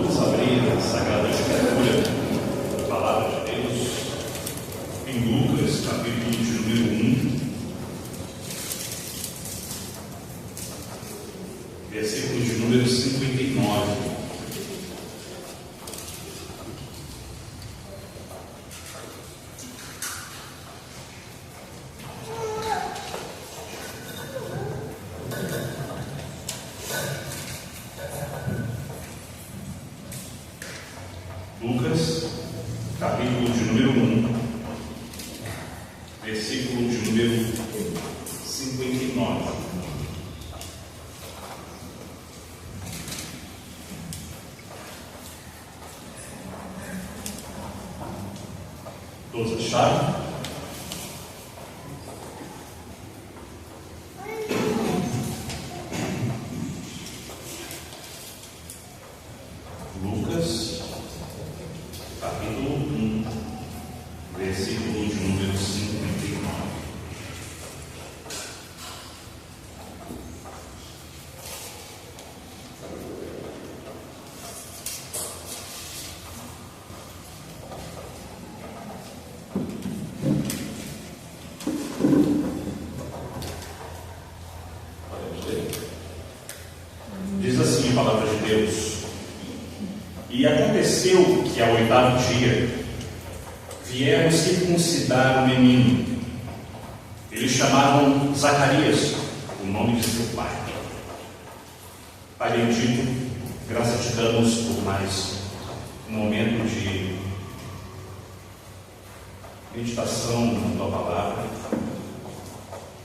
Vamos abrir a Sagrada Escritura, a Palavra de Deus, em Lucas, capítulo de número 1, versículo de número 59. Lucas, capítulo de número 1, versículo de número 59. Todos acharam? Lucas, capítulo 1, versículo de número 59. Podemos ler? Diz assim a palavra de Deus: E aconteceu que ao 8º dia vieram circuncidar o menino. Eles chamavam Zacarias, o nome de seu pai. Pai bendito, graças te damos por mais um momento de meditação na tua palavra.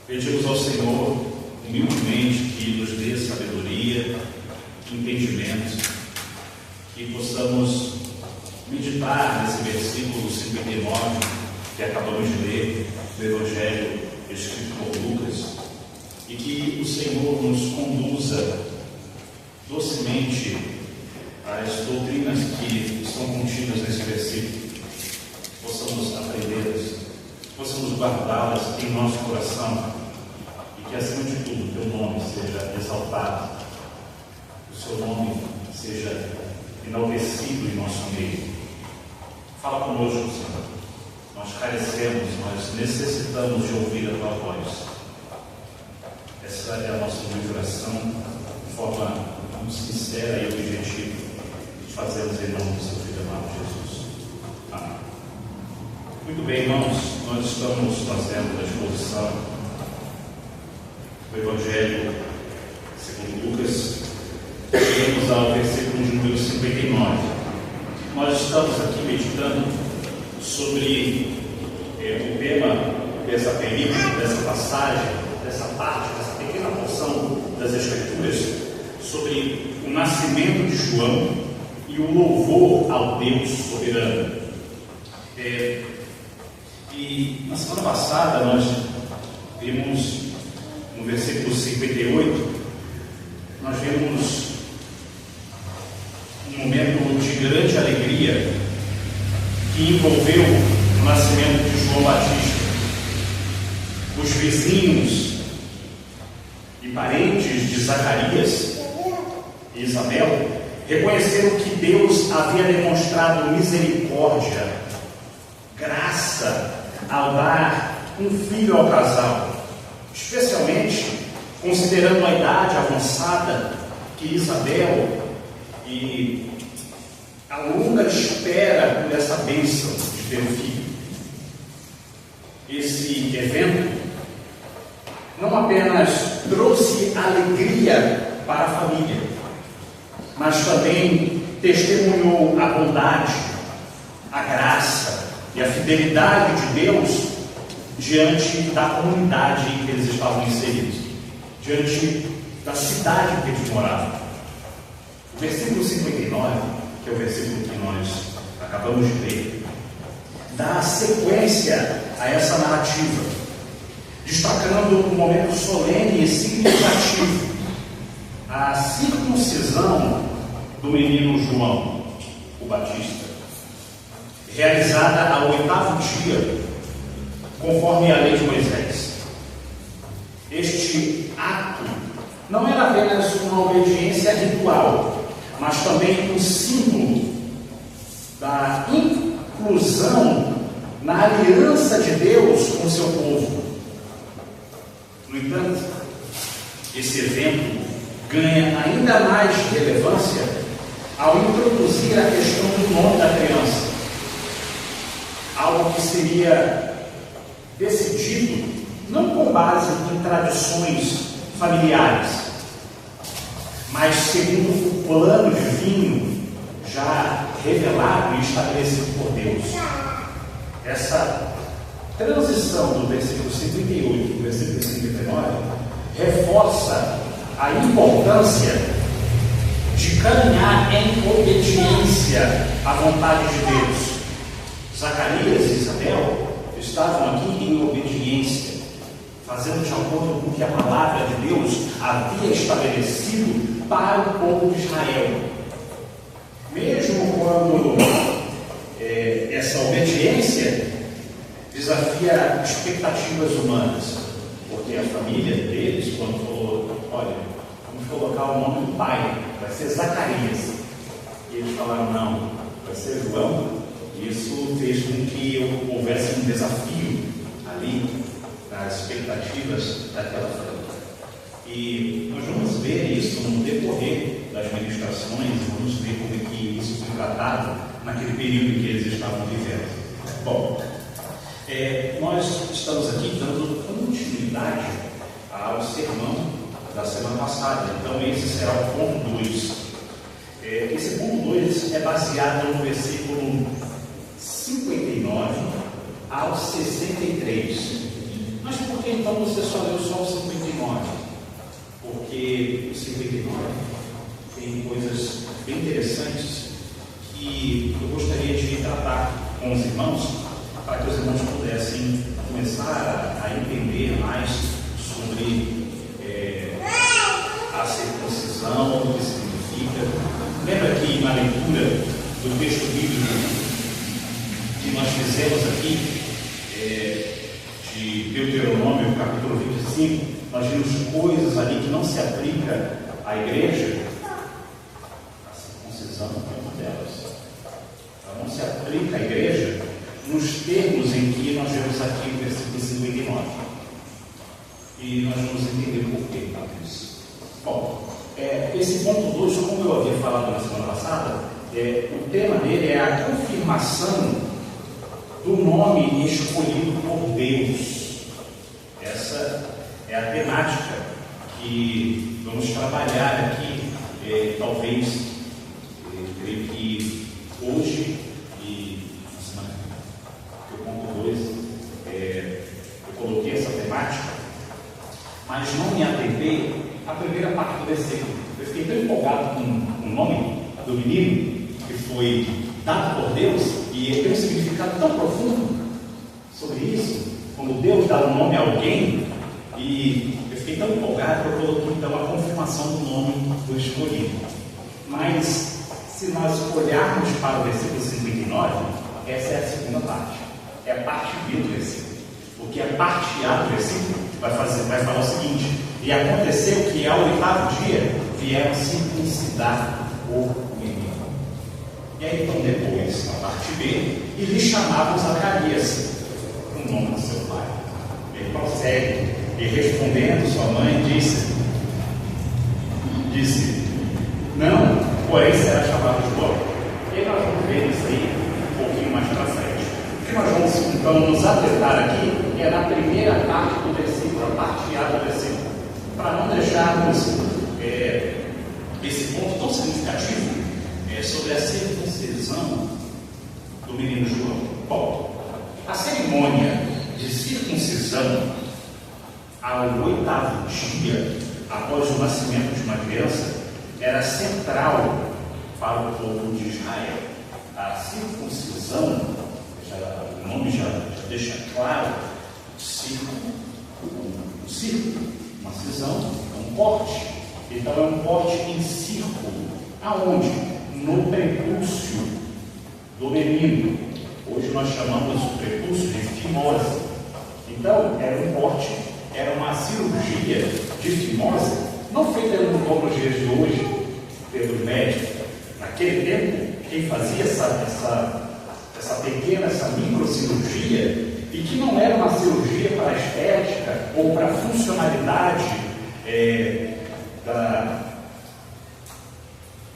Pedimos ao Senhor humildemente que nos dê sabedoria, entendimento, que possamos meditar nesse versículo 59 que acabamos de ler do Evangelho escrito por Lucas, e que o Senhor nos conduza docemente às doutrinas que estão contidas nesse versículo, possamos aprendê-las, possamos guardá-las em nosso coração, e que acima de tudo o teu nome seja exaltado, o seu nome seja enaltecido em nosso meio. Fala conosco, Senhor. Nós carecemos, nós necessitamos de ouvir a tua voz. Essa é a nossa oração, de forma muito sincera e objetiva, que fazemos em nome do seu Filho amado Jesus. Amém. Muito bem, irmãos, nós estamos fazendo a exposição do Evangelho segundo Lucas. Chegamos ao versículo de número 59. Nós estamos aqui meditando sobre o tema dessa película, dessa passagem, dessa parte, dessa pequena porção das Escrituras, sobre o nascimento de João e o louvor ao Deus soberano. E na semana passada nós vimos no versículo 58, nós vimos um momento de grande alegria que envolveu o nascimento de João Batista. Os vizinhos e parentes de Zacarias e Isabel reconheceram que Deus havia demonstrado misericórdia, graça, ao dar um filho ao casal, especialmente considerando a idade avançada que Isabel e a longa espera por essa bênção de ter um filho. Esse evento não apenas trouxe alegria para a família, mas também testemunhou a bondade, a graça e a fidelidade de Deus diante da comunidade em que eles estavam inseridos, diante da cidade em que eles moravam. O versículo 59, que é o versículo que nós acabamos de ler, dá sequência a essa narrativa, destacando um momento solene e significativo, a circuncisão do menino João, o Batista, realizada ao 8º dia, conforme a lei de Moisés. Este ato não era apenas uma obediência ritual, mas também um símbolo da inclusão na aliança de Deus com o seu povo. No entanto, esse evento ganha ainda mais relevância ao introduzir a questão do nome da criança, algo que seria decidido não com base em tradições familiares, mas segundo o plano divino já revelado e estabelecido por Deus. Essa transição do versículo 58 para o versículo 59 reforça a importância de caminhar em obediência à vontade de Deus. Zacarias e Isabel estavam aqui em obediência, fazendo de acordo com o que a palavra de Deus havia estabelecido para o povo de Israel. Mesmo quando essa obediência desafia expectativas humanas, porque a família deles, quando falou, olha, vamos colocar o nome do pai, vai ser Zacarias, e eles falaram, não, vai ser João. Isso fez com que houvesse um desafio ali nas expectativas daquela família. E nós vamos ver isso no decorrer das ministrações, vamos ver como é que isso foi tratado naquele período em que eles estavam vivendo. Bom, nós estamos aqui dando continuidade ao sermão da semana passada, então esse será o ponto 2. Esse ponto 2 é baseado no versículo 59 ao 63. Mas por que então você só leu só o 59? Porque o 59 tem coisas bem interessantes que eu gostaria de tratar com os irmãos, para que os irmãos pudessem começar a entender mais sobre a circuncisão, o que significa. Lembra que na leitura do texto bíblico que nós fizemos aqui, de Deuteronômio, capítulo 25, nós vimos coisas ali que não se aplica à igreja. A circuncisão é uma delas. Ela não se aplica à igreja nos termos em que nós vemos aqui no versículo 59. E nós vamos entender por que disso. Bom, esse ponto 2, como eu havia falado na semana passada, o tema dele é a confirmação do nome escolhido por Deus. Essa é a temática que vamos trabalhar aqui, talvez, creio que hoje e na semana que o ponto 2, eu coloquei essa temática, mas não me atentei à primeira parte do versículo. Eu fiquei tão empolgado com o nome do menino que foi dado por Deus, e ele tem um significado tão profundo sobre isso, quando Deus dá um nome a alguém, e eu fiquei tão empolgado que eu coloquei então a confirmação do nome do escolhido. Mas se nós olharmos para o versículo 59, essa é a segunda parte, é a parte B do versículo, porque a parte A do versículo vai falar o seguinte: e aconteceu que ao 8º dia vieram circuncidar o menino. E aí então depois, a parte B, e lhe chamavam Zacarias, o nome do seu pai. Ele prossegue, e respondendo sua mãe, disse, não, porém será chamado João. E aí nós vamos ver isso aí um pouquinho mais para frente. O que nós vamos então nos atentar aqui é na primeira parte do versículo, a parte A do versículo, para não deixarmos esse ponto tão significativo sobre a circuncisão do menino João. Bom, a cerimônia de circuncisão ao 8º dia após o nascimento de uma criança era central para o povo de Israel. A circuncisão, o nome já deixa claro, um círculo, uma cisão, um corte. Então é um corte em círculo. Aonde? No prepúcio do menino. Hoje nós chamamos o prepúcio de fimose. Então era um corte, era uma cirurgia de fimose, não feita como nos dias de hoje pelos médicos, naquele tempo, quem fazia essa pequena, essa microcirurgia, e que não era uma cirurgia para estética ou para funcionalidade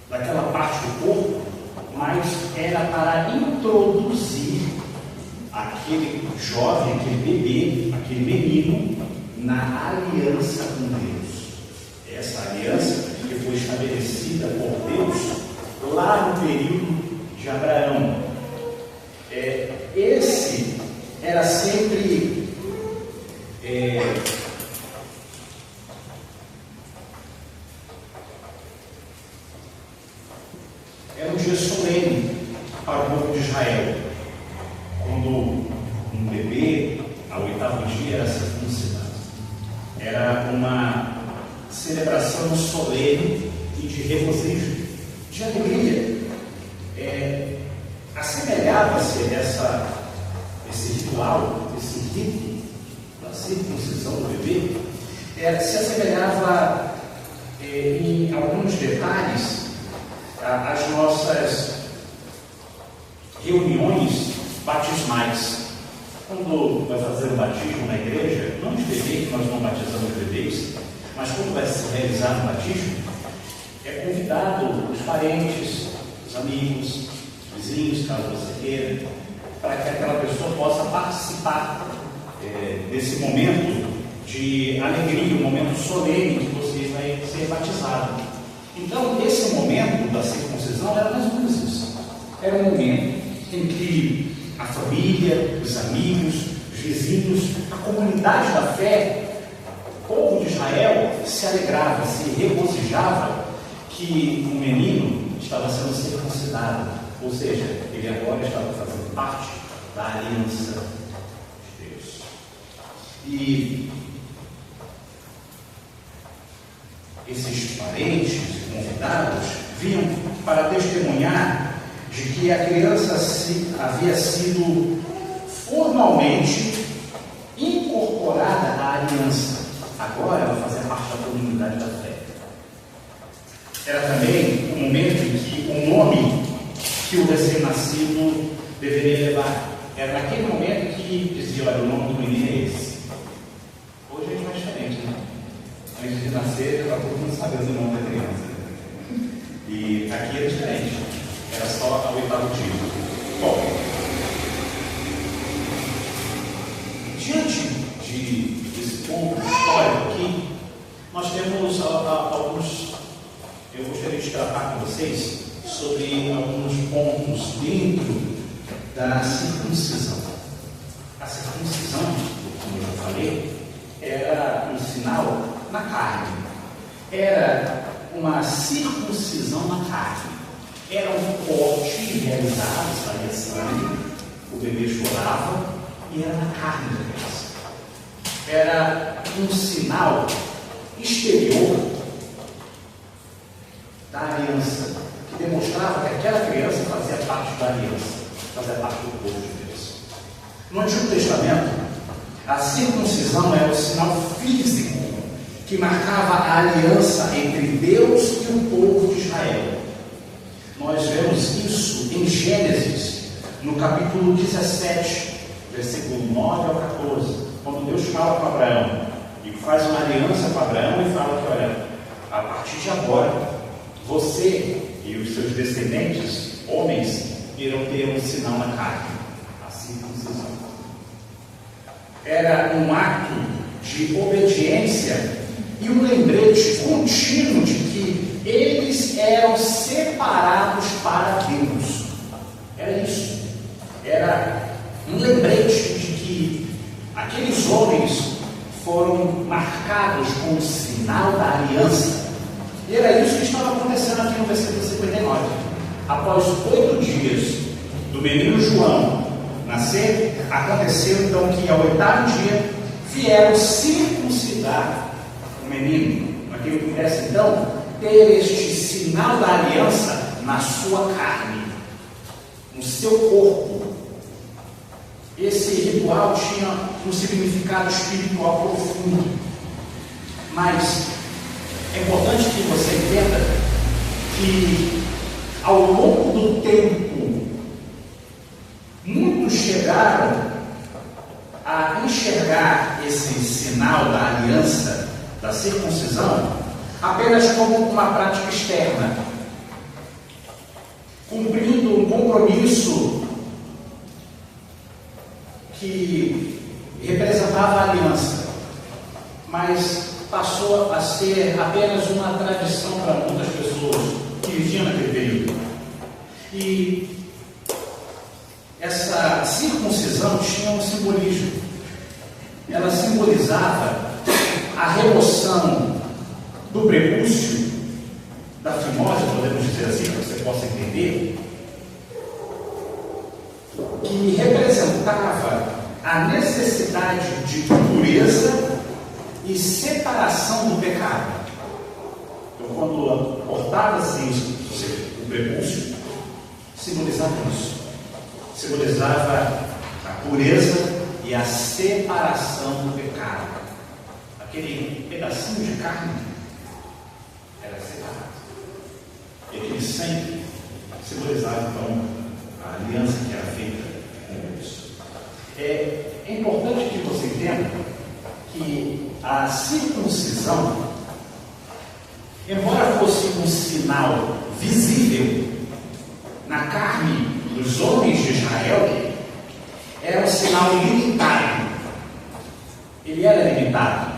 daquela parte do corpo, mas era para introduzir aquele jovem, aquele bebê, aquele menino na aliança com Deus. Essa aliança que foi estabelecida por Deus lá no período de Abraão. Esse era sempre era um dia solene para o povo de Israel, quando um bebê, ao 8º dia, era circuncidado. Era uma celebração solene e de regozijo, de alegria. Assemelhava-se esse ritual, esse rito da circuncisão do bebê, se assemelhava em alguns detalhes às nossas reuniões batismais. Quando vai fazer o batismo na igreja, não de bebê, que nós não batizamos bebês, mas quando vai se realizar o batismo, é convidado os parentes, os amigos, os vizinhos, caso você queira, para que aquela pessoa possa participar desse momento de alegria, um momento solene que você vai ser batizado. Então, esse momento da circuncisão era mais ou menos isso. Era um momento em que a família, os amigos, os vizinhos, a comunidade da fé, o povo de Israel se alegrava, se regozijava que o menino estava sendo circuncidado, ou seja, ele agora estava fazendo parte da aliança de Deus. E esses parentes convidados vinham para testemunhar de que a criança havia sido formalmente incorporada à aliança. Agora ela fazia parte da comunidade da fé. Era também o momento em que o nome que o recém-nascido deveria levar. Era naquele momento que dizia: olha, o nome do menino é esse. Hoje é mais diferente, né? Antes de nascer, já todo mundo sabe o nome da criança. E aqui era diferente. Era só ao 8º dia. Bom, diante desse ponto histórico aqui, nós temos alguns. Eu gostaria de tratar com vocês sobre alguns pontos dentro da circuncisão. A circuncisão, como eu já falei, era um sinal na carne. Era uma circuncisão na carne. Era um corte realizado, saía sangue, o bebê chorava e era na carne da criança. Era um sinal exterior da aliança, que demonstrava que aquela criança fazia parte da aliança, fazia parte do povo de Deus. No Antigo Testamento, a circuncisão era o sinal físico que marcava a aliança entre Deus e o povo de Israel. Nós vemos isso em Gênesis, no capítulo 17, versículo 9 ao 14, quando Deus fala com Abraão e faz uma aliança com Abraão e fala que, olha, a partir de agora, você e os seus descendentes, homens, irão ter um sinal na carne, a circuncisão. Era um ato de obediência e um lembrete contínuo de que eles eram separados para Deus. Era isso. Era um lembrete de que aqueles homens foram marcados com o sinal da aliança. E era isso que estava acontecendo aqui no versículo 59. Após 8 dias do menino João nascer, aconteceu então que ao 8º dia vieram circuncidar o menino, para que ele pudesse então ter este sinal da aliança na sua carne, no seu corpo. Esse ritual tinha um significado espiritual profundo, mas é importante que você entenda que ao longo do tempo, muitos chegaram a enxergar esse sinal da aliança, da circuncisão, apenas como uma prática externa, cumprindo um compromisso que representava a aliança, mas passou a ser apenas uma tradição para muitas pessoas que viviam naquele período. E essa circuncisão tinha um simbolismo. Ela simbolizava a remoção do prepúcio, da fimose, podemos dizer assim, para que você possa entender, que representava a necessidade de pureza e separação do pecado. Então, quando cortava-se o prepúcio, simbolizava isso. Simbolizava a pureza e a separação do pecado. Aquele pedacinho de carne era separado. E aquele sangue simbolizava, então, a aliança que era feita com Deus. É importante que você entenda que a circuncisão, embora fosse um sinal visível na carne dos homens de Israel, era um sinal limitado. Ele era limitado,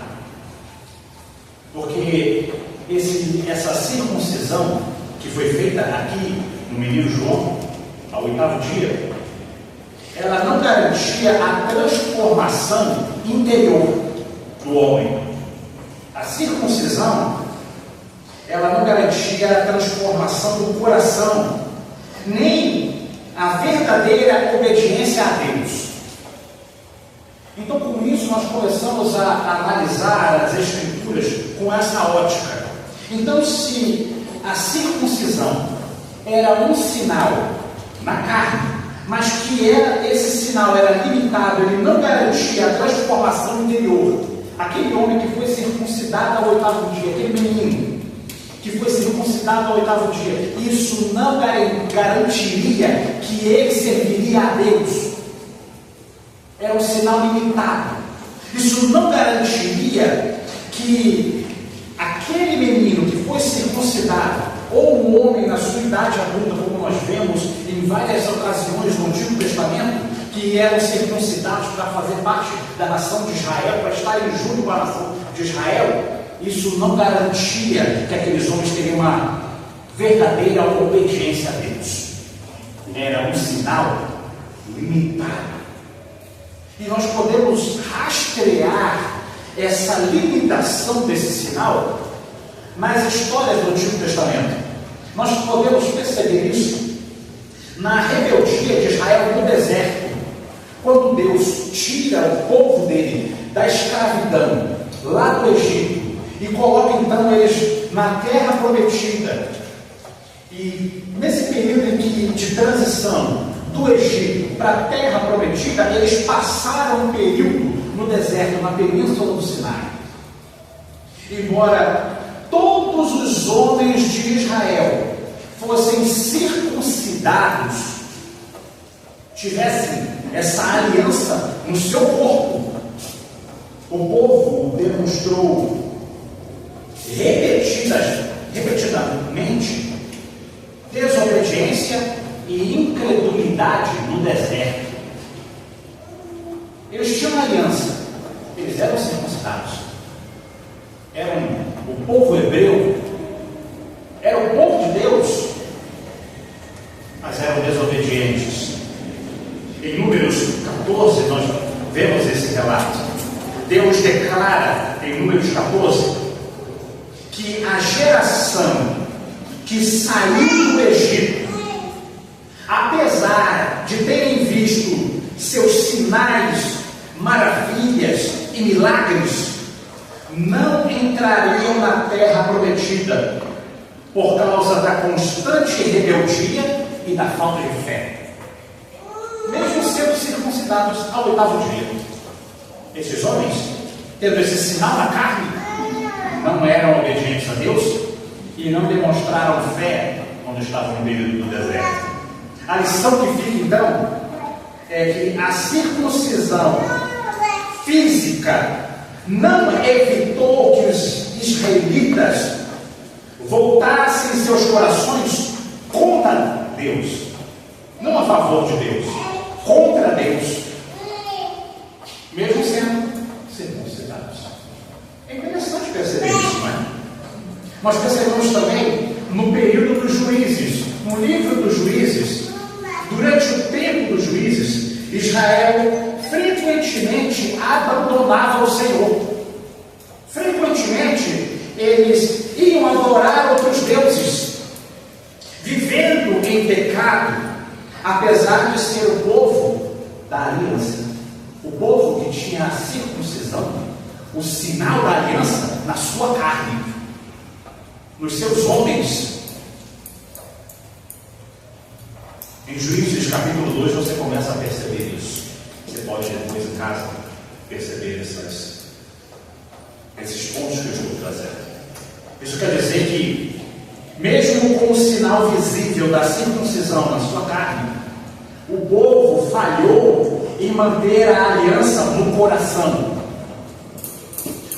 porque essa circuncisão que foi feita aqui no menino João, ao 8º dia, ela não garantia a transformação interior do homem. A circuncisão, ela não garantia a transformação do coração, nem a verdadeira obediência a Deus. Então, com isso, nós começamos a analisar as Escrituras com essa ótica. Então, se a circuncisão era um sinal na carne, mas que esse sinal era limitado, ele não garantia a transformação interior. Aquele homem que foi circuncidado ao 8º dia, aquele menino que foi circuncidado ao 8º dia, isso não garantiria que ele serviria a Deus. Era um sinal limitado. Isso não garantiria que aquele menino que foi circuncidado, ou um homem na sua idade adulta, como nós vemos em várias ocasiões no Antigo Testamento, que eram circuncidados para fazer parte da nação de Israel, para estarem junto com a nação de Israel, isso não garantia que aqueles homens teriam uma verdadeira obediência a Deus. Era um sinal limitado. E nós podemos rastrear essa limitação desse sinal nas histórias do Antigo Testamento. Nós podemos perceber isso na rebeldia de Israel no deserto, quando Deus tira o povo dele da escravidão lá do Egito e coloca então eles na terra prometida. E nesse período de transição do Egito para a terra prometida, eles passaram um período no deserto, na península do Sinai. Embora todos os homens de Israel fossem circuncidados, tivessem essa aliança no seu corpo, o povo demonstrou repetidamente desobediência e incredulidade no deserto. Eles tinham uma aliança, eles eram circuncidados, eram o povo hebreu, era o povo de Deus, mas eram desobedientes. Em Números 14 nós vemos esse relato. Deus declara em Números 14 que a geração que saiu do Egito, apesar de terem visto seus sinais, maravilhas e milagres, não entrariam na terra prometida por causa da constante rebeldia e da falta de fé, mesmo sendo circuncidados ao 8º dia. Esses homens, tendo esse sinal na carne, não eram obedientes a Deus e não demonstraram fé quando estavam no período do deserto. A lição que fica então é que a circuncisão física não evitou que os israelitas voltassem seus corações contra Deus, não a favor de Deus, contra Deus, mesmo sendo circuncidados. É interessante perceber isso, não é? Nós percebemos também no período dos juízes, no livro dos juízes, durante o tempo dos juízes, Israel frequentemente abandonava o Senhor. Frequentemente eles iam adorar outros deuses, vivendo em pecado, apesar de ser o povo da aliança, o povo que tinha a circuncisão, o sinal da aliança na sua carne, nos seus homens. Em Juízes capítulo 2 você começa a perceber isso. Você pode depois em casa perceber esses pontos que eu estou trazendo. Isso quer dizer que, mesmo com o sinal visível da circuncisão na sua carne, o povo falhou em manter a aliança no coração,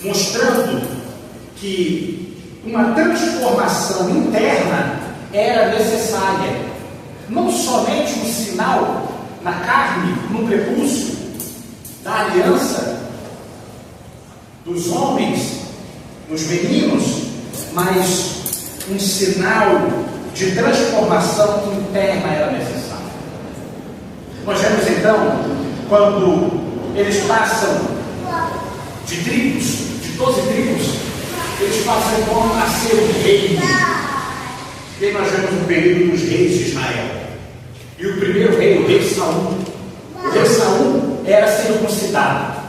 mostrando que uma transformação interna era necessária. Não somente um sinal na carne, no prepúcio da aliança dos homens, nos meninos, mas um sinal de transformação interna era necessário. Nós vemos então, quando eles passam de tribos, de 12 tribos, eles passam então a ser o reino. E nós vemos o período dos reis de Israel. E o primeiro rei, o rei Saul. O rei Saul era circuncidado.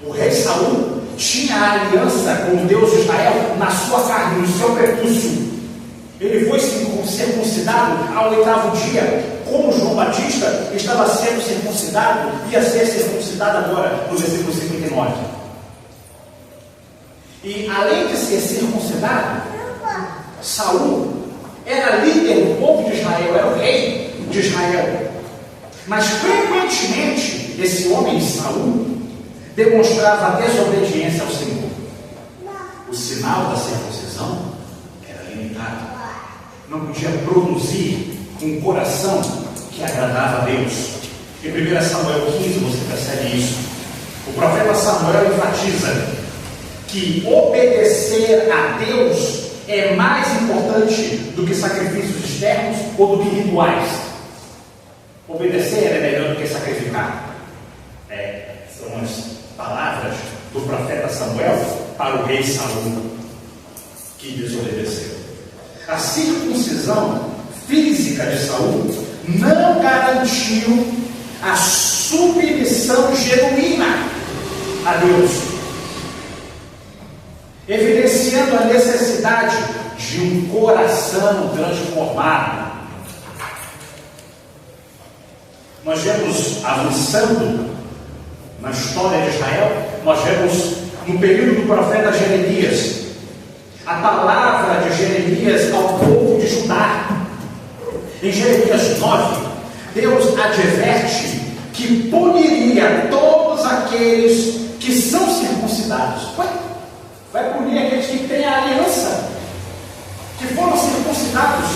O rei Saul tinha a aliança com o Deus de Israel na sua carne, no seu prepúcio. Ele foi circuncidado ao 8º dia, como João Batista estava sendo circuncidado, ia ser circuncidado agora, no versículo 59. E além de ser circuncidado, Saul era líder do povo de Israel, era o rei de Israel. Mas frequentemente esse homem, Saul, demonstrava desobediência ao Senhor. O sinal da circuncisão era limitado. Não podia produzir um coração que agradava a Deus. Em 1 Samuel 15 você percebe isso. O profeta Samuel enfatiza que obedecer a Deus é mais importante do que sacrifícios externos ou do que rituais. Obedecer é melhor do que sacrificar. São as palavras do profeta Samuel para o rei Saul, que desobedeceu. A circuncisão física de Saul não garantiu a submissão genuína a Deus, evidenciando a necessidade de um coração transformado. Nós vemos avançando na história de Israel, nós vemos no período do profeta Jeremias, a palavra de Jeremias ao povo de Judá. Em Jeremias 9, Deus adverte que puniria todos aqueles que são circuncidados. Vai punir aqueles que têm a aliança, que foram circuncidados,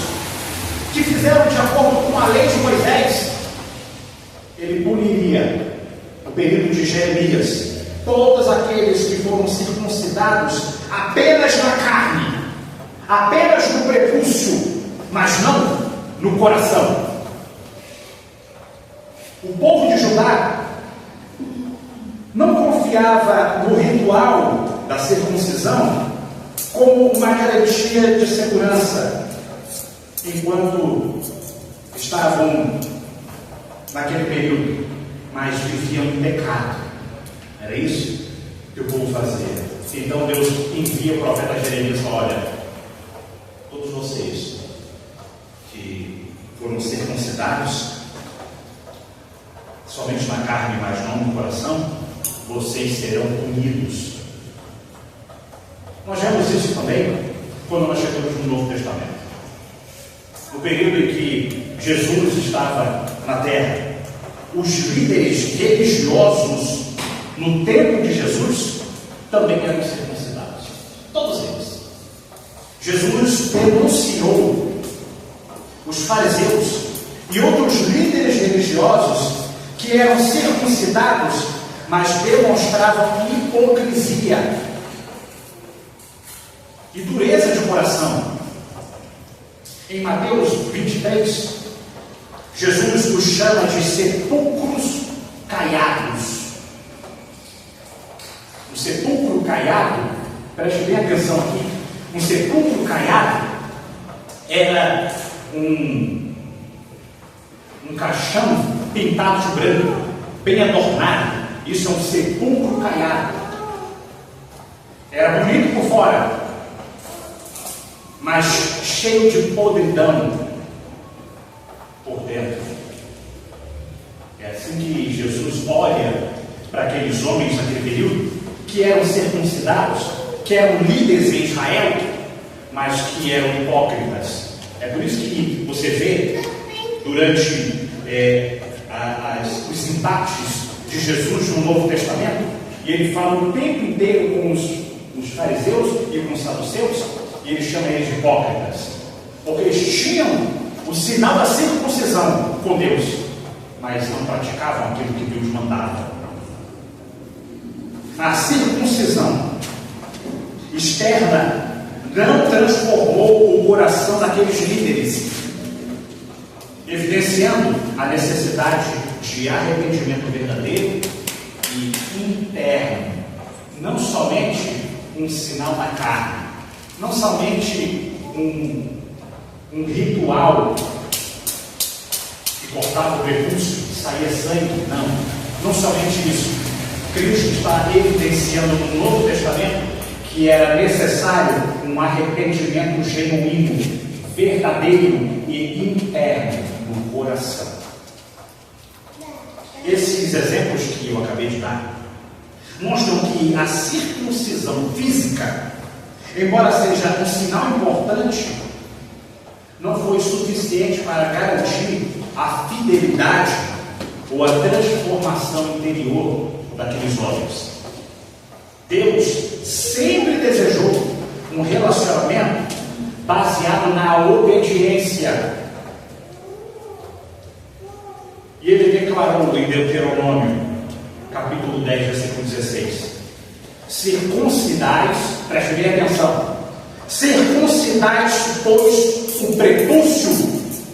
que fizeram de acordo com a lei de Moisés. Ele puniria, no período de Jeremias, todos aqueles que foram circuncidados apenas na carne, apenas no prepúcio, mas não no coração. O povo de Judá não confiava no ritual da circuncisão como uma garantia de segurança, enquanto estavam naquele período, mas viviam em pecado. Era isso que o povo fazia. Então Deus envia o profeta Jeremias e fala: olha, todos vocês que foram circuncidados somente na carne, mas não no coração, vocês serão punidos. Nós vemos isso também quando nós chegamos no Novo Testamento. No período em que Jesus estava na terra, os líderes religiosos no tempo de Jesus também eram circuncidados. Todos eles. Jesus denunciou os fariseus e outros líderes religiosos que eram circuncidados, mas demonstravam hipocrisia e dureza de coração. Em Mateus 23, Jesus os chama de sepulcros caiados. O sepulcro caiado, preste bem atenção aqui, um sepulcro caiado era um caixão pintado de branco, bem adornado. Isso é um sepulcro caiado. Era bonito por fora, mas cheio de podridão por dentro. É assim que Jesus olha para aqueles homens naquele período, que eram circuncidados, que eram líderes em Israel, mas que eram hipócritas. É por isso que você vê durante os embates de Jesus no Novo Testamento, e ele fala o tempo inteiro com os fariseus e com os saduceus, e ele chama eles de hipócritas, porque eles tinham o sinal da circuncisão com Deus, mas não praticavam aquilo que Deus mandava. A circuncisão externa não transformou o coração daqueles líderes, evidenciando a necessidade de arrependimento verdadeiro e interno, não somente um sinal da carne, não somente um ritual que cortava o prepúcio e saía sangue, não somente isso. Cristo está evidenciando no Novo Testamento que era necessário um arrependimento genuíno, verdadeiro e interno no coração. Esses exemplos que eu acabei de dar mostram que a circuncisão física, embora seja um sinal importante, não foi suficiente para garantir a fidelidade ou a transformação interior daqueles homens. Deus sempre desejou um relacionamento baseado na obediência. E ele declarou em Deuteronômio, capítulo 10, versículo 16: circuncidais, preste bem atenção, circuncidais, pois, o prepúcio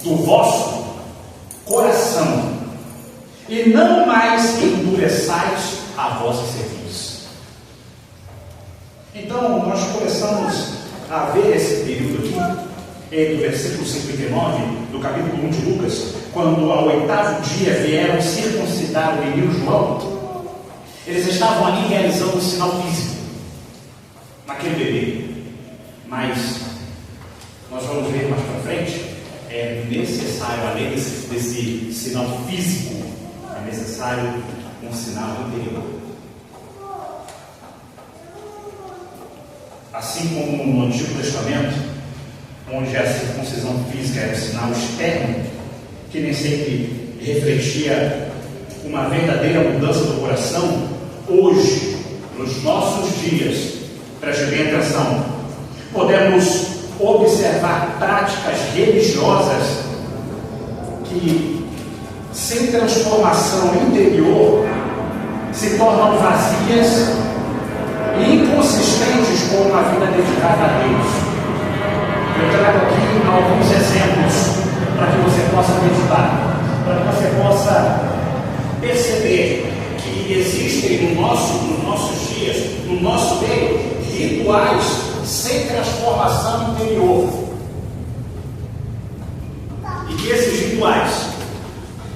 do vosso coração, e não mais endureçais a vossa cerviz. Então, nós começamos a ver esse período aqui, do versículo 59, do capítulo 1 de Lucas, quando ao 8º dia vieram circuncidar o menino João. Eles estavam ali realizando um sinal físico naquele bebê, mas nós vamos ver mais para frente, é necessário, além desse sinal físico, é necessário um sinal interior. Assim como no Antigo Testamento, onde a circuncisão física era um sinal externo, que nem sempre refletia uma verdadeira mudança do coração, hoje, nos nossos dias, preste bem atenção, podemos observar práticas religiosas que, sem transformação interior, se tornam vazias e inconsistentes com uma vida dedicada a Deus. Eu trago aqui alguns exemplos para que você possa meditar, para que você possa perceber que existem nos nossos dias, no nosso meio, rituais sem transformação interior. E que esses rituais,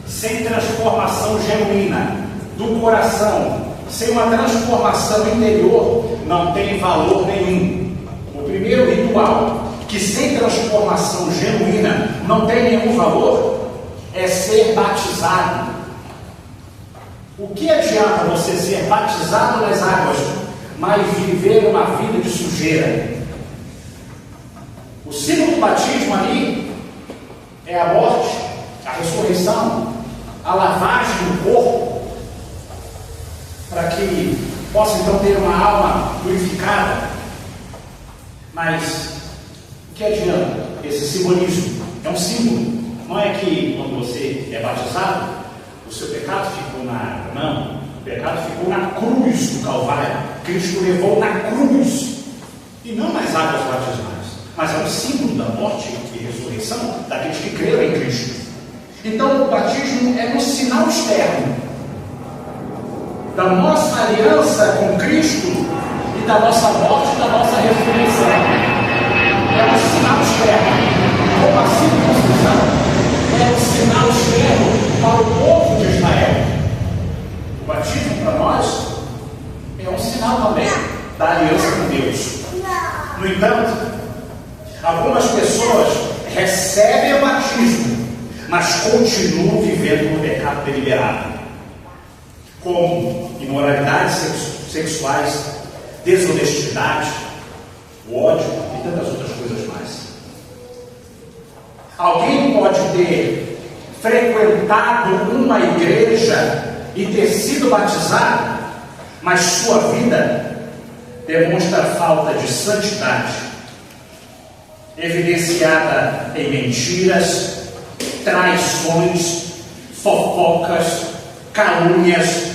sem transformação genuína do coração, sem uma transformação interior, não tem valor nenhum. O primeiro ritual, que sem transformação genuína não tem nenhum valor, é ser batizado. O que adianta você ser batizado nas águas, mas viver uma vida de sujeira? O símbolo do batismo ali é a morte, a ressurreição, a lavagem do corpo, para que possa então ter uma alma purificada. Mas o que adianta esse simbolismo? É um símbolo. Não é que quando você é batizado, o seu pecado ficou na água. Não. O pecado ficou na cruz do Calvário. Cristo levou na cruz. E não nas águas batismais. Mas é um símbolo da morte e ressurreição daqueles que creram em Cristo. Então o batismo é um sinal externo da nossa aliança com Cristo e da nossa morte e da nossa ressurreição. É um sinal externo. Como a circuncisão é um sinal externo para o povo de Israel. O batismo para nós é um sinal também da aliança com Deus. No entanto, algumas pessoas recebem o batismo, mas continuam vivendo no pecado deliberado, como imoralidades sexuais, desonestidade, o ódio e tantas outras coisas mais. Alguém pode ter frequentado uma igreja e ter sido batizado, mas sua vida demonstra falta de santidade, evidenciada em mentiras, traições, fofocas, calúnias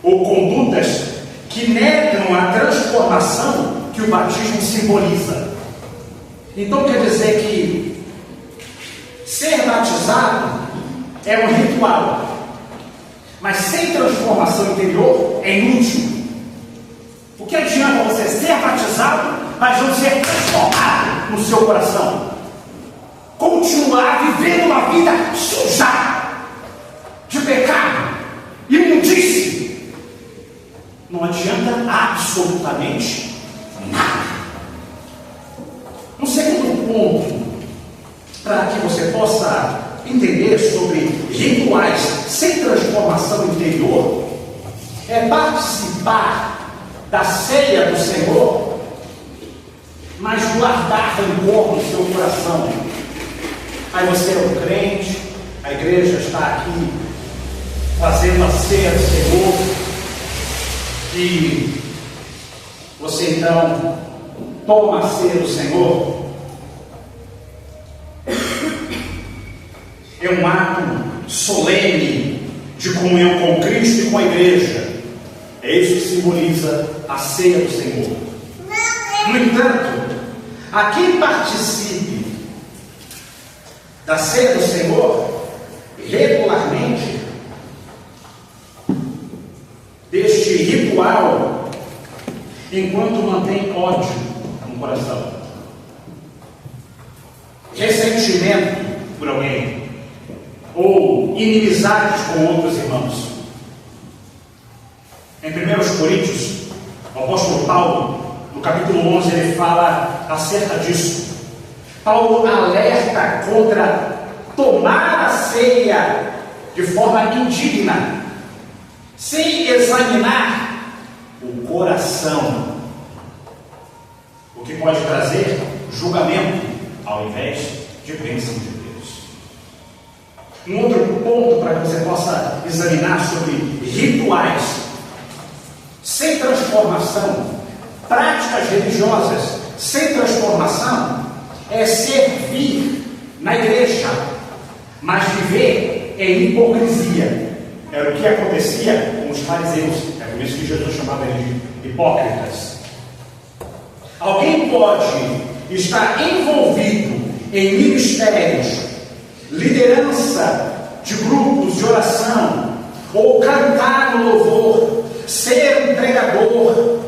ou condutas que negam a transformação que o batismo simboliza. Então quer dizer que ser batizado é um ritual, mas sem transformação interior é inútil. O que adianta você ser batizado, mas não ser transformado no seu coração? Continuar vivendo uma vida suja, de pecado, imundície. Não adianta absolutamente nada. Um segundo ponto, para que você possa entender sobre rituais sem transformação interior, é participar da ceia do Senhor, mas guardar rancor no seu coração. Aí você é um crente, a igreja está aqui fazendo a ceia do Senhor, e você então toma a ceia do Senhor. É um ato solene de comunhão com Cristo e com a igreja. É isso que simboliza a ceia do Senhor. No entanto, a quem participe da ceia do Senhor regularmente, deste ritual, enquanto mantém ódio no coração, ressentimento por alguém, ou inimizades com outros irmãos. Em 1 Coríntios, o apóstolo Paulo, no capítulo 11, ele fala acerca disso. Paulo alerta contra tomar a ceia de forma indigna, sem examinar o coração, o que pode trazer julgamento ao invés de bênção de Deus. Um outro ponto para que você possa examinar sobre rituais sem transformação, práticas religiosas sem transformação, é servir na igreja, mas viver em hipocrisia. Era o que acontecia com os fariseus. É por isso que Jesus chamava eles de hipócritas. Alguém pode estar envolvido em ministérios, liderança de grupos de oração, ou cantar no louvor, ser um pregador,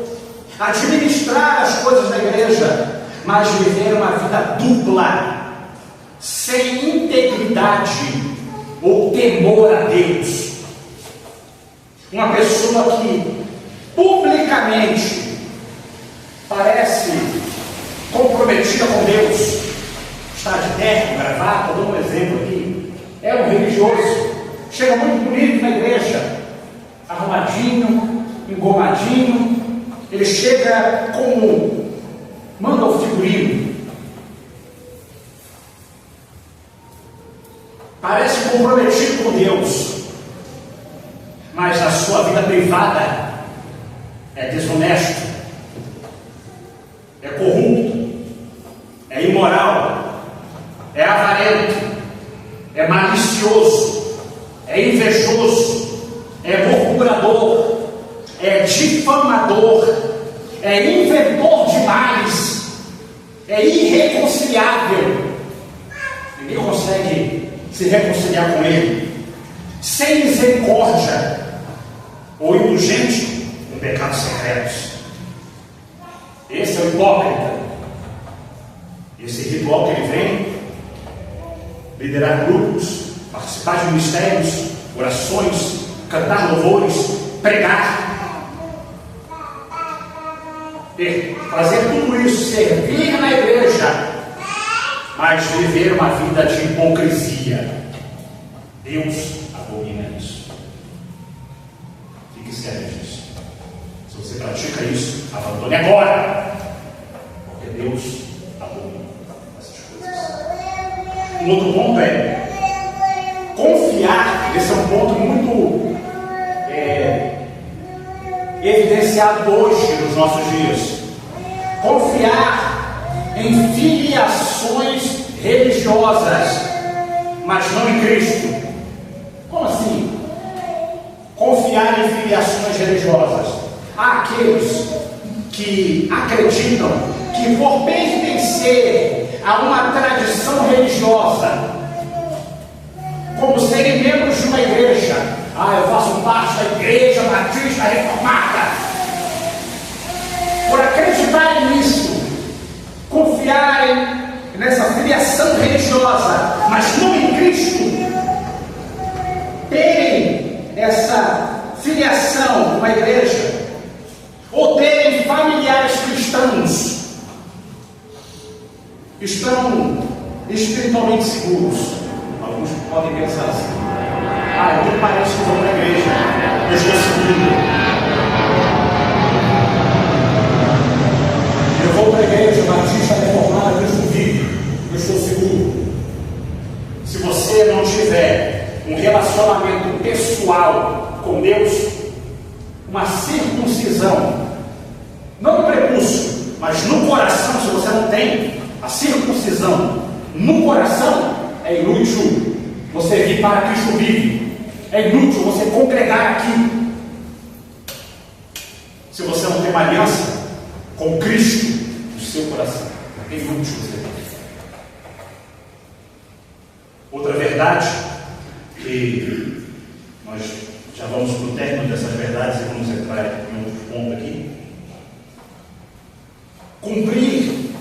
administrar as coisas da igreja, mas viver uma vida dupla, sem integridade ou temor a Deus. Uma pessoa que publicamente parece comprometida com Deus, está de terno, gravata, dou um exemplo aqui, é um religioso, chega muito bonito na igreja, arrumadinho, engomadinho, ele chega como manda o figurino, parece comprometido com Deus, mas na sua vida privada é desonesto, é corrupto, é imoral, é avarento, é malicioso, é invejoso, é murmurador, é difamador, é inventor de males, é irreconciliável. Ninguém consegue se reconciliar com ele, sem misericórdia ou indulgente com pecados secretos. Esse é o hipócrita. Esse ritual que ele vem liderar grupos, participar de ministérios, orações, cantar louvores, pregar, fazer tudo isso, servir na igreja, mas viver uma vida de hipocrisia. Deus abomina isso. Fique sério disso. Se você pratica isso, abandone agora, porque Deus abomina essas coisas. Um outro ponto é confiar. Esse é um ponto muito evidenciado hoje nos nossos dias. Confiar em filiações religiosas, mas não em Cristo. Como assim? Confiar em filiações religiosas. Há aqueles que acreditam que por pertencer a uma tradição religiosa, como serem membros de uma igreja, eu faço parte da igreja batista reformada, por acreditarem nisso, confiarem nessa filiação religiosa, mas não em Cristo, terem essa filiação numa igreja, ou terem familiares cristãos, estão espiritualmente seguros. Alguns podem pensar assim: eu tenho parentes que vão na igreja, eu estou seguro. Eu vou para a igreja batista reformada, Cristo vive, eu estou seguro. Se você não tiver um relacionamento pessoal com Deus, uma circuncisão, não no prepúcio, mas no coração, se você não tem a circuncisão no coração, é inútil você vir para Cristo vive, é inútil você congregar aqui, se você não tem uma aliança com Cristo no seu coração. É inútil você ter. Outra verdade, que nós já vamos para o término dessas verdades e vamos entrar em outro ponto aqui. Cumprir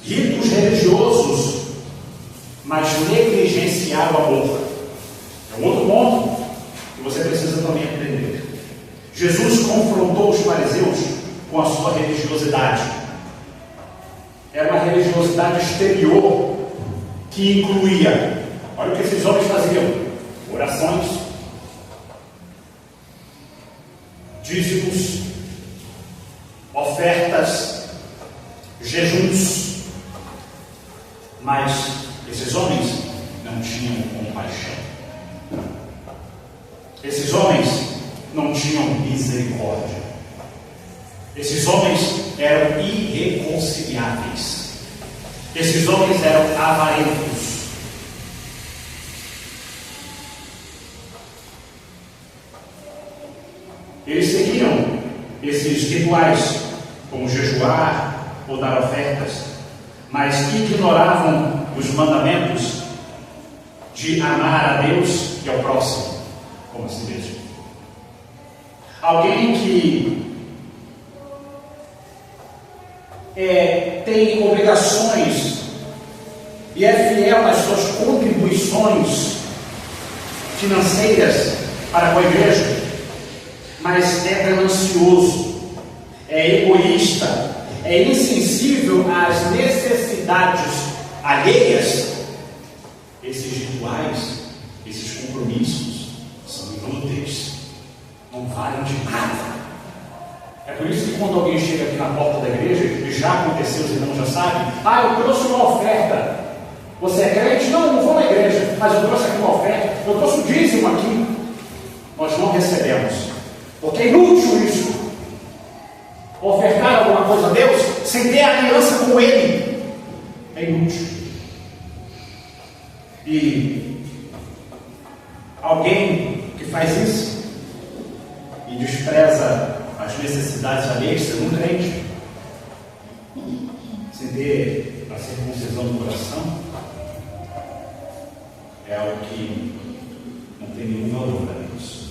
ritos religiosos, mas negligenciar o amor. É um outro ponto que você precisa também aprender. Jesus confrontou os fariseus com a sua religiosidade. Era uma religiosidade exterior que incluía, olha o que esses homens faziam: orações, dízimos, ofertas, jejuns. Mas esses homens não tinham compaixão. Esses homens não tinham misericórdia. Esses homens eram irreconciliáveis. Esses homens eram avarentos. Eles seguiam esses rituais, como jejuar ou dar ofertas, mas ignoravam os mandamentos de amar a Deus e ao próximo como a si mesmo. Alguém que tem obrigações e é fiel nas suas contribuições financeiras para com a igreja, mas é ganancioso, é egoísta, é insensível às necessidades alheias, esses rituais, esses compromissos são inúteis, não valem de nada. É por isso que quando alguém chega aqui na porta da igreja, e já aconteceu, os irmãos já sabem, eu trouxe uma oferta. Você é crente? Não, mas eu trouxe aqui uma oferta, eu trouxe o dízimo aqui. Nós não recebemos, porque é inútil isso. Ofertar alguma coisa a Deus sem ter aliança com Ele é inútil. E alguém que faz isso e despreza as necessidades alheias, ser um crente, sem ter a circuncisão do coração, é algo que não tem nenhum valor para Deus.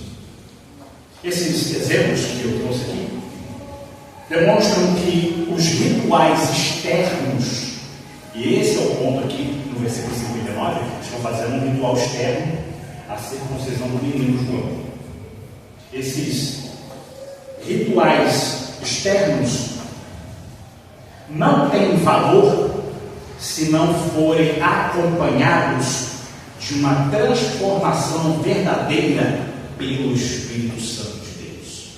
Esses exemplos que eu trouxe aqui demonstram que os rituais externos, e esse é o ponto aqui no versículo 59, estão fazendo um ritual externo, a circuncisão do menino João. Esses rituais externos não têm valor se não forem acompanhados de uma transformação verdadeira pelo Espírito Santo de Deus.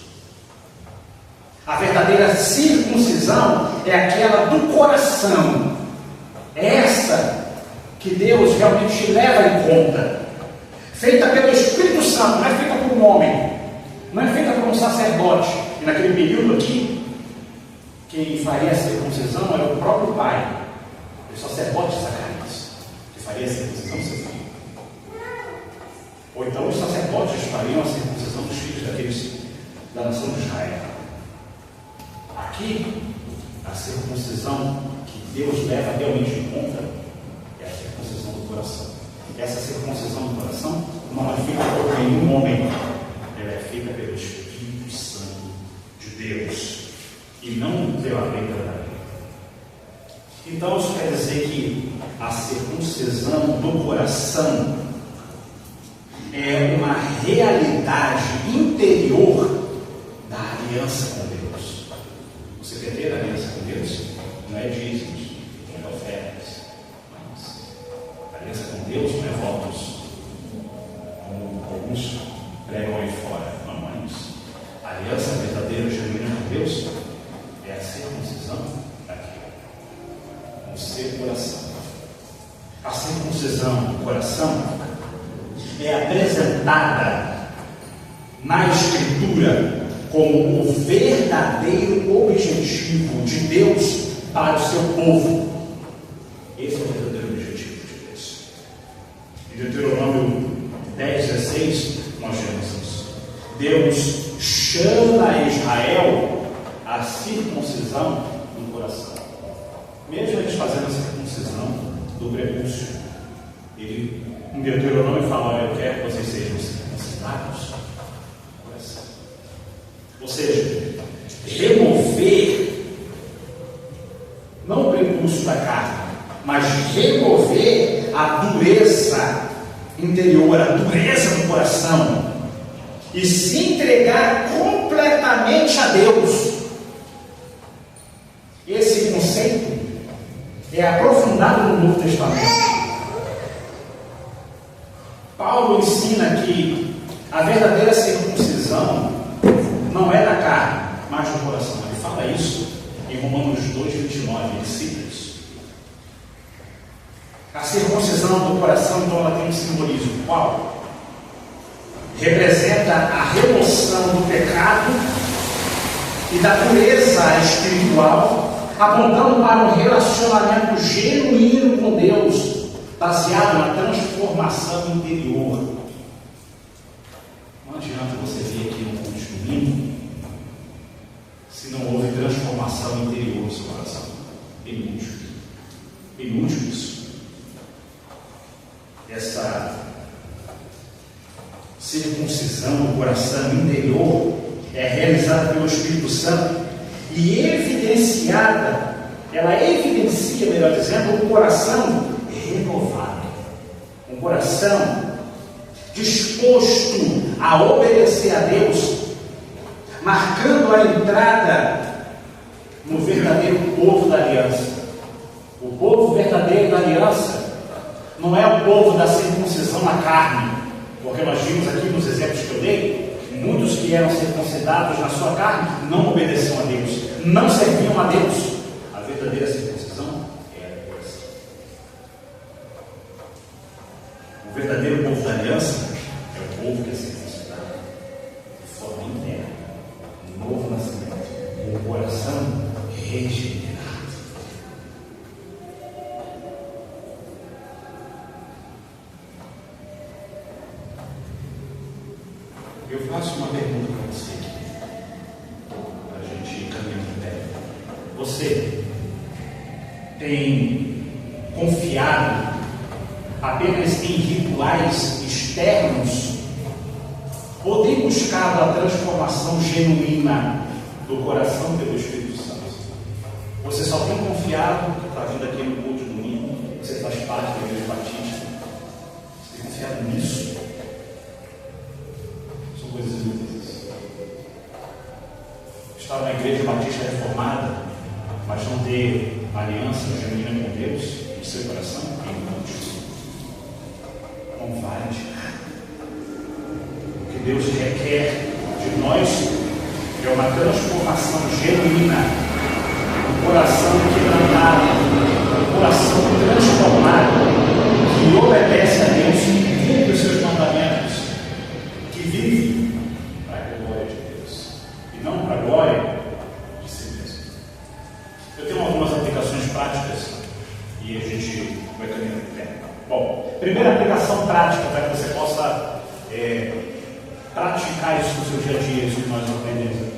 A verdadeira circuncisão é aquela do coração. É essa que Deus realmente leva em conta. Feita pelo Espírito Santo, não é feita por um homem, não é feita por um sacerdote. E naquele período aqui, quem faria a circuncisão era o próprio pai, o sacerdote Zacarias, que faria a circuncisão do seu filho. Ou então os sacerdotes fariam a circuncisão dos filhos daqueles da nação de Israel. Aqui, a circuncisão que Deus leva realmente em conta é a circuncisão do coração. Essa circuncisão do coração não é feita por nenhum homem, ela é feita pelo Espírito Santo de Deus e não pela letra da lei. Então isso quer dizer que a circuncisão do coração é uma realidade interior da aliança com Deus. Você quer ter aliança com Deus? Não é dízimos, não é ofertas. Mas a aliança com Deus não é votos, como alguns pregam aí fora. Não é isso. A aliança verdadeira, genuína com Deus é a circuncisão daquilo, no seu coração. A circuncisão do coração é apresentada na Escritura como o verdadeiro objetivo de Deus para o seu povo. Esse é o verdadeiro objetivo de Deus. Em Deuteronômio 10:16, nós vemos isso. Deus chama Israel à circuncisão do coração. Mesmo eles fazendo a circuncisão do prepúcio, ele em Deuteronômio fala: olha, eu quero que vocês sejam circuncidados do coração. Ou seja, remover não o prepúcio da carne, mas remover a dureza interior, a dureza do coração, e se entregar completamente a Deus. Esse conceito é aprofundado no Novo Testamento. Paulo ensina que a verdadeira circuncisão não é da carne, mas do coração. Ele fala isso em Romanos 2:29, ele cita isso. A circuncisão do coração, então, ela tem um simbolismo. Qual? Representa a remoção do pecado e da dureza espiritual, apontando para um relacionamento genuíno com Deus, baseado na transformação interior. Não adianta você vir aqui no culto de domingo se não houve transformação interior no seu coração. Inútil. Inútil isso. Essa circuncisão do coração interior é realizada pelo Espírito Santo e evidenciada, ela evidencia, melhor dizendo, um coração renovado, um coração disposto a obedecer a Deus, marcando a entrada no verdadeiro povo da aliança. O povo verdadeiro da aliança não é o povo da circuncisão na carne, porque nós vimos aqui nos exemplos que eu dei, muitos que eram circuncidados na sua carne não obedeciam a Deus, não serviam a Deus. A verdadeira circuncisão é a coração. O O verdadeiro povo da aliança é o povo que é circuncidado de forma interna, um novo nascimento, com o coração regenerado. Eu faço uma pergunta para você aqui, para a gente ir caminhando pé. Você tem confiado apenas em rituais externos ou tem buscado a transformação genuína do coração pelo Espírito Santo? Você só tem confiado, está vindo aqui no culto de domingo, você faz parte da Igreja Batista, você tem confiado nisso? São coisas inúteis. Estar na Igreja Batista reformada, mas não ter aliança genuína com Deus no seu coração, é inútil. Não vale de nada. O que Deus requer de nós é uma transformação genuína, um coração quebrantado, um coração transformado, que obedece a Deus, que cumpre os seus mandamentos, que vive para a glória de Deus e não para a glória de si mesmo. Eu tenho algumas aplicações práticas e a gente vai caminhando no tempo. Bom, primeira aplicação prática para que você possa praticar isso no seu dia a dia, isso que nós aprendemos aqui.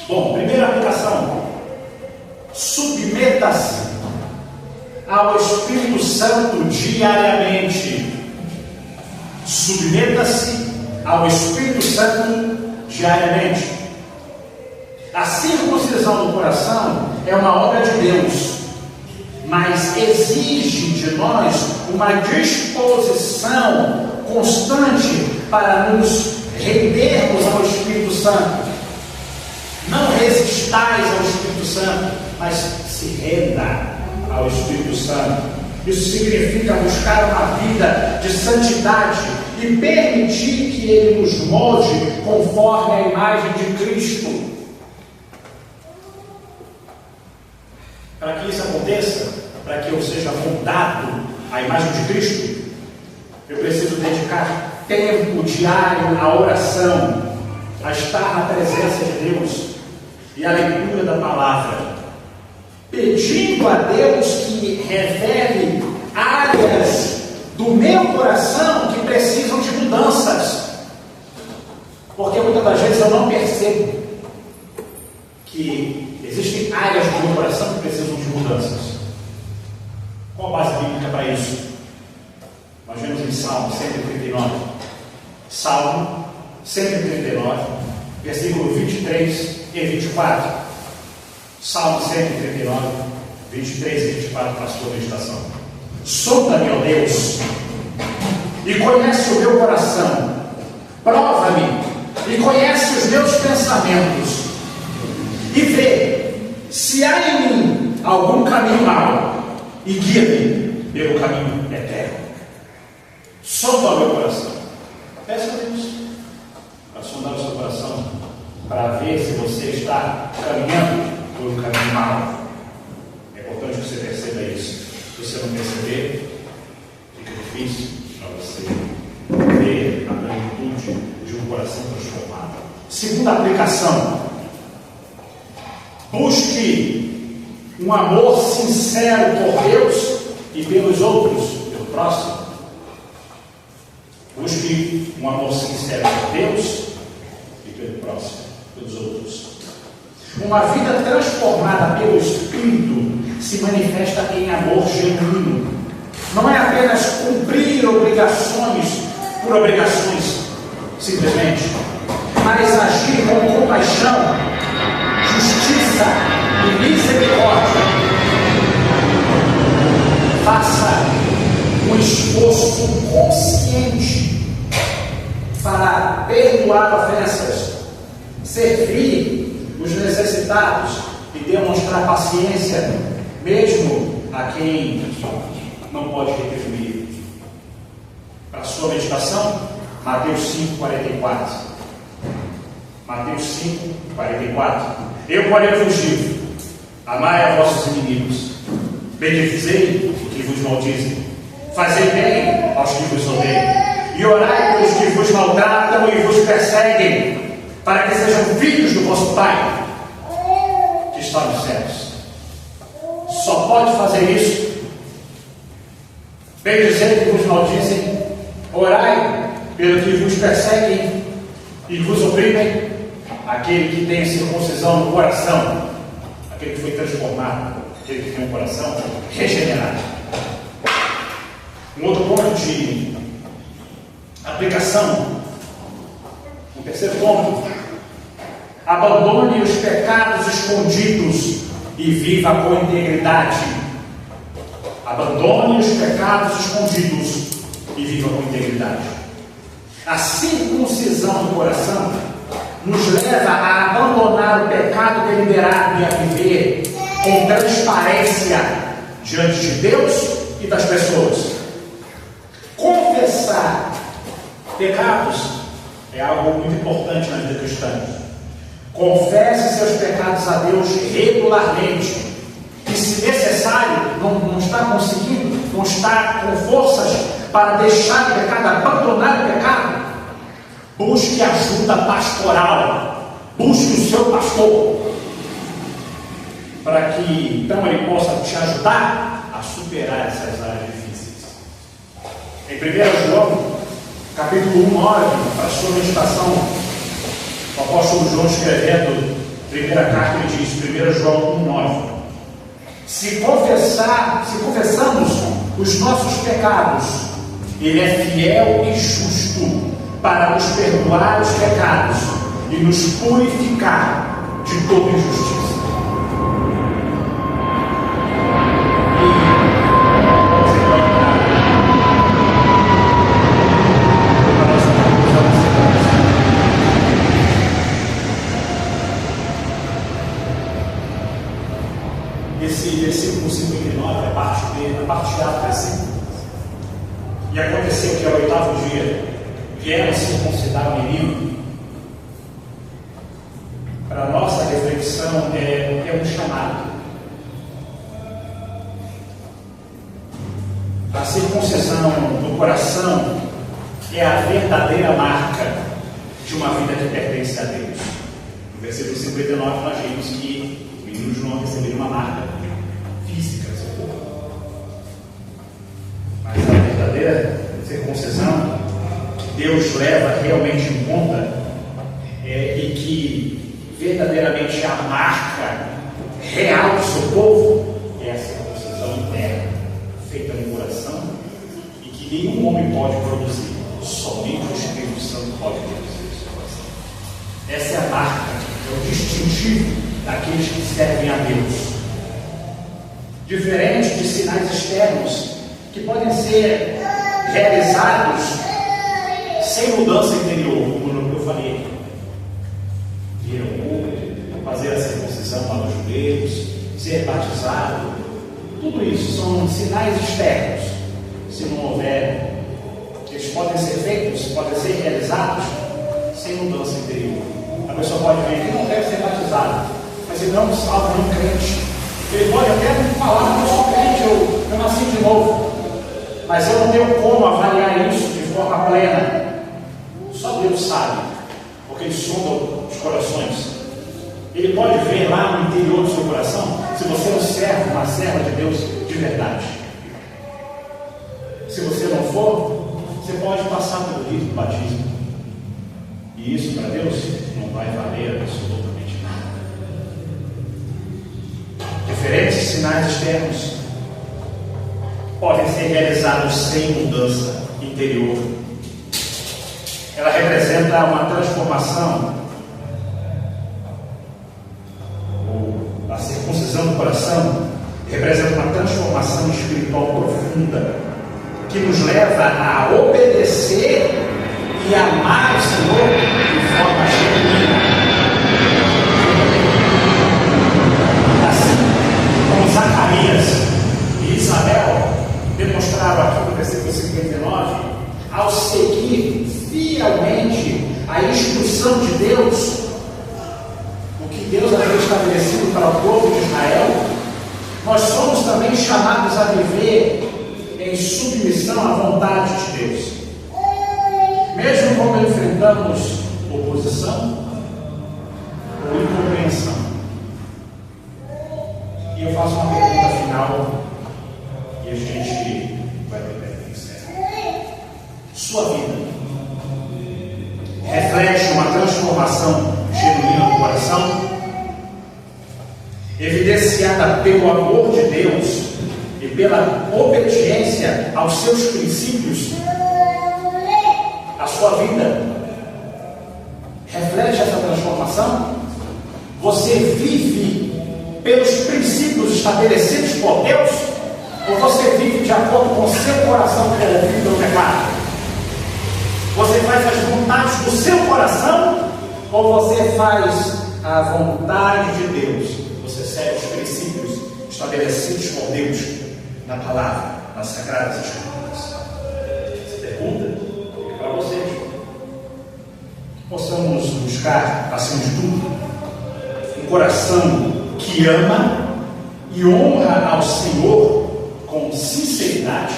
Bom, primeira aplicação: submeta-se ao Espírito Santo diariamente. Submeta-se ao Espírito Santo diariamente. A circuncisão do coração é uma obra de Deus, mas exige de nós uma disposição constante para nos rendermos ao Espírito Santo. Não resistais ao Espírito Santo, mas se renda ao Espírito Santo. Isso significa buscar uma vida de santidade e permitir que Ele nos molde conforme a imagem de Cristo. Para que isso aconteça, para que eu seja moldado à imagem de Cristo, eu preciso dedicar tempo diário à oração, a estar na presença de Deus e à leitura da palavra, pedindo a Deus que revele áreas do meu coração que precisam de mudanças, porque muitas das vezes eu não percebo que existem áreas do meu coração que precisam de mudanças. Qual a base bíblica para isso? Nós vemos em Salmo 139. Salmo 139, versículo 23 e 24. Salmo 139, 23 e 24 para a sua meditação. Sonda-me, ó Deus, e conhece o meu coração. Prova-me e conhece os meus pensamentos. E vê se há em mim algum caminho mau, e guia-me pelo caminho eterno. Sonda o meu coração. Peça a Deus para sondar o seu coração, para ver se você está caminhando por um caminho mau. É importante que você perceba isso. Se você não perceber, fica difícil para você ver a plenitude de um coração transformado. Segunda aplicação: busque um amor sincero por Deus e pelos outros, pelo próximo. Busque um amor sincero por Deus e pelo próximo, pelos outros. Uma vida transformada pelo Espírito se manifesta em amor genuíno. Não é apenas cumprir obrigações por obrigações, simplesmente, mas agir com compaixão, justiça e misericórdia. Faça um esforço consciente para perdoar ofensas, servir os necessitados e demonstrar paciência, mesmo a quem não pode retribuir. Para a sua meditação, Mateus 5,44. Mateus 5,44. Eu, porém, vos digo: amai a vossos inimigos, bendizei o que vos maldizem, Fazei bem aos que vos odeiam, e orai pelos que vos maltratam e vos perseguem, para que sejam filhos do vosso Pai, que está nos céus. Só pode fazer isso. Bendizei que vos maldizem, orai pelos que vos perseguem e vos oprimem, aquele que tem circuncisão no coração, aquele que foi transformado, aquele que tem um coração regenerado. Um outro ponto de aplicação, um terceiro ponto: abandone os pecados escondidos e viva com integridade. Abandone os pecados escondidos e viva com integridade. A circuncisão do coração nos leva a abandonar o pecado deliberado e a viver com transparência diante de Deus e das pessoas. Confessar pecados é algo muito importante na vida cristã. Confesse seus pecados a Deus regularmente. E se necessário, não está conseguindo, não está com forças para deixar o pecado, abandonar o pecado, busque ajuda pastoral. Busque o seu pastor, para que então ele possa te ajudar a superar essas áreas difíceis. Em 1 João, capítulo 1:9, para a sua meditação, o apóstolo João escrevendo, primeira carta, ele diz, 1 João 1:9: se confessamos os nossos pecados, ele é fiel e justo para nos perdoar os pecados e nos purificar de toda injustiça. Esse versículo 59 é parte B, a parte A do versículo. E aconteceu que ao 8º dia vieram circuncidar o menino. Para a nossa reflexão é um chamado. A circuncisão do coração é a verdadeira marca de uma vida que pertence a Deus. No versículo 59 nós vimos que o menino João recebeu uma marca física no seu corpo. Mas a verdadeira circuncisão que Deus leva realmente em conta e que verdadeiramente é a marca real do seu povo é a circuncisão interna, feita no coração e que nenhum homem pode produzir, somente o Espírito Santo pode produzir no seu coração. Essa é a marca, é o distintivo daqueles que servem a Deus. Diferente de sinais externos que podem ser realizados sem mudança interior, como eu falei. Vir ao público, fazer a circuncisão lá nos joelhos, ser batizado, tudo isso são sinais externos. Se não houver, eles podem ser feitos, podem ser realizados sem mudança interior. A pessoa pode vir aqui, não deve ser batizado, mas ele não é um salvo, não é um crente. Ele pode até falar que eu sou crente, eu nasci de novo, mas eu não tenho como avaliar isso de forma plena. Só Deus sabe, porque Ele sonda os corações. Ele pode ver lá no interior do seu coração se você é um servo, uma serva de Deus de verdade. Se você não for, você pode passar pelo rito do batismo. E isso para Deus não vai valer absolutamente nada. Diferentes sinais externos podem ser realizados sem mudança interior. Ela representa uma transformação. A circuncisão do coração representa uma transformação espiritual profunda que nos leva a obedecer e amar o Senhor de forma genuína. Assim como Zacarias e Isabel demonstraram aqui no versículo 59, ao seguir fielmente a instrução de Deus, o que Deus havia estabelecido para o povo de Israel, nós somos também chamados a viver em submissão à vontade de Deus. Mesmo quando enfrentamos oposição ou incompreensão. E eu faço uma pergunta final e a gente vai ter que encerrar. Sua vida reflete uma transformação genuína do coração, evidenciada pelo amor de Deus e pela obediência aos seus princípios. A sua vida reflete essa transformação? Você vive pelos princípios estabelecidos por Deus? Ou você vive de acordo com o seu coração corrompido pelo pecado? Você faz as vontades do seu coração? Ou você faz a vontade de Deus? Você segue os princípios estabelecidos por Deus na palavra, nas sagradas escrituras? Essa pergunta é para vocês. Possamos buscar, acima de tudo, um coração que ama e honra ao Senhor com sinceridade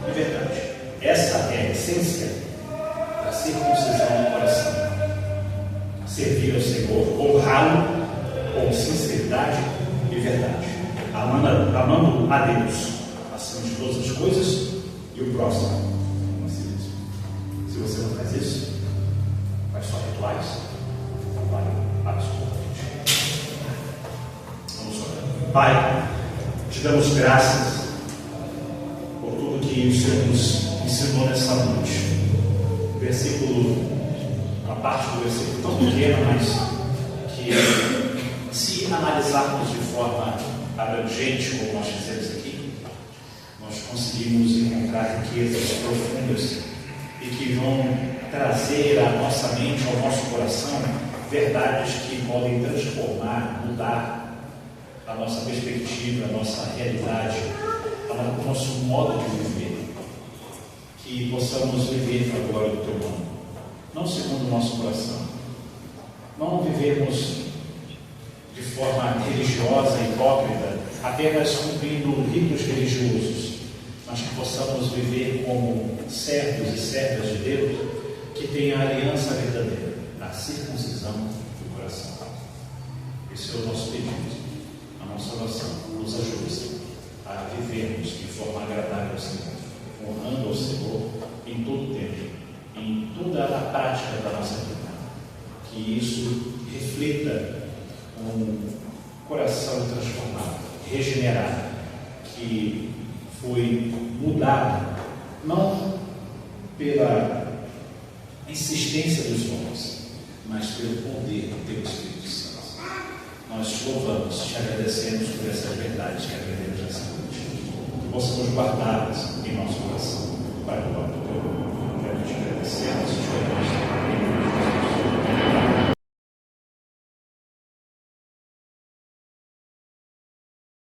e verdade. Essa é a essência da circuncisão do coração. Servir ao Senhor, honrá-lo com sinceridade e verdade, amando a Deus acima de todas as coisas e o próximo como a si mesmo. Se você não faz isso, faz só rituais, não vale absolutamente. Vamos orar. Pai, te damos graças por tudo que o Senhor nos ensinou nessa noite. Uma parte do versículo tão pequena, mas que, se analisarmos de forma abrangente, como nós fizemos aqui, nós conseguimos encontrar riquezas profundas e que vão trazer à nossa mente, ao nosso coração, verdades que podem transformar, mudar a nossa perspectiva, a nossa realidade, o nosso modo de viver. Que possamos viver para a glória do Teu nome, não segundo o nosso coração, não vivermos de forma religiosa, hipócrita, apenas cumprindo ritos religiosos, mas que possamos viver como servos e servas de Deus, que tenham a aliança verdadeira, a circuncisão do coração. Esse é o nosso pedido, a nossa oração. Nos ajude a vivermos de forma agradável ao Senhor, honrando ao Senhor em todo o tempo, em toda a prática da nossa vida. Que isso reflita um coração transformado, regenerado, que foi mudado, não pela insistência dos homens, mas pelo poder do Teu Espírito Santo. Nós te louvamos, te agradecemos por essas verdades que aprendemos nessa noite. Que possamos guardá-las em nosso coração, para o nome do Teu nome. Quero te agradecemos e te